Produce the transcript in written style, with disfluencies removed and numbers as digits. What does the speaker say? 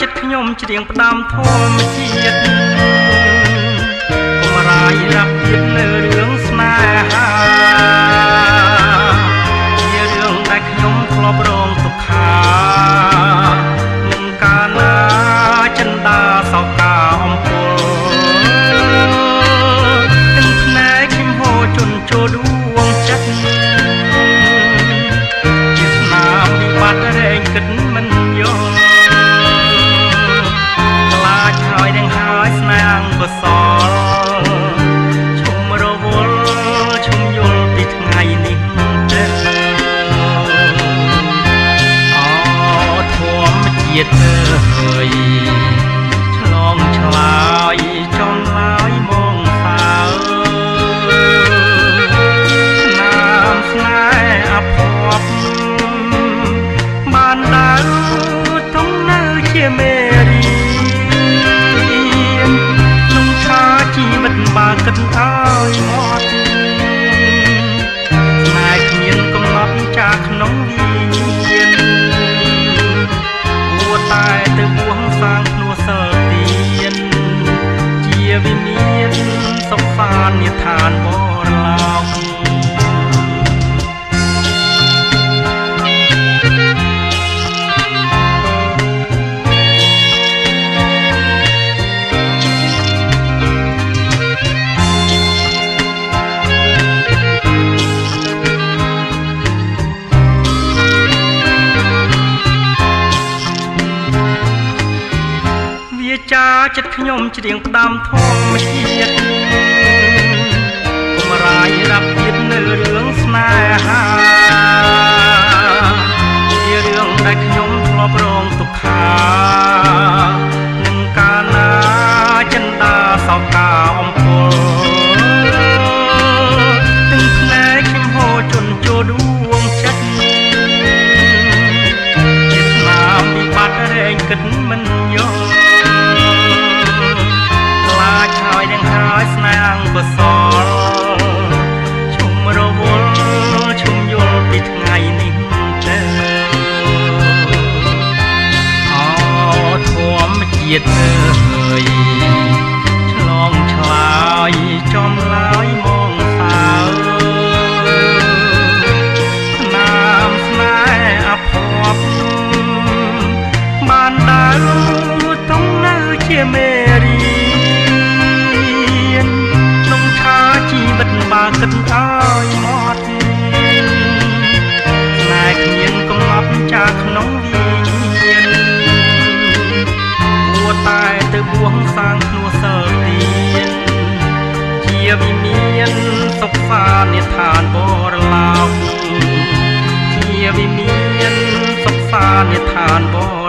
ចិត្តខ្ញុំច្រៀងផ្ដាំធម្មជាតិកុំរាយរាប់ទៀតនៅរឿងស្នេហាជារឿងដែលខ្ញុំធ្លាប់រងទុក្ខានឹងកាលណាចិន្តាសោកាអំពើទាំងភ្នែកខ្ញុំហូរជន់ចូលដួងចិត្តជាស្នាមវិបត្តិរែងគិតមិនយល់ស្នាងកសលឈុំរវល់ឈុំយល់ពីថ្ងៃនេះទេអធម្មជាតិហើយឆ្លងឆ្លើយចំឡើយមកសើស្នាមស្នេហ៍អភ័ព្វបានដើរទុំនៅជាមេរីបើគិតឲ្យមកស្នេហ៍គ្មានកំណត់ចាក្នុងវិញ្ញាណគួរតែទៅបួងសាងភ្នួសិលទានជាវិមានសុខសាន្តនិឋានបរលោកចាចិត្តខ្ញុំច្រៀងផ្ដាំធម្មជាតិកុំរាយរាប់ទៀតនៅរឿងស្នេហាជារឿងដែលខ្ញុំធ្លាប់រងទុក្ខានឹងកាលណាចិន្តាសោកាអំពើទាំងភ្នែកខ្ញុំហូរជន់ចូលដួងចិត្តជាស្នាមវិបត្តិរែងគិតមិនយល់ហើយនឹងហើយស្នាងកសលឈុំរវល់ឈុំយល់ពីថ្ងៃនេះទេអធម្មជាតិហើយឆ្លងឆ្លើយចំឡើយមកសើស្នាមស្នេហ៍អភ័ព្វបានដើរទុំនៅជាមេរីបើគិតឲ្យមកស្នេហ៍គ្មានកំណត់ចាក្នុងវិញ្ញាណគួរតែទៅបួងសាងភ្នួសិលទានជាវិមានសុខសាន្តនិឋានបរលោកជាវិមានសុខសាន្តនិឋានបរ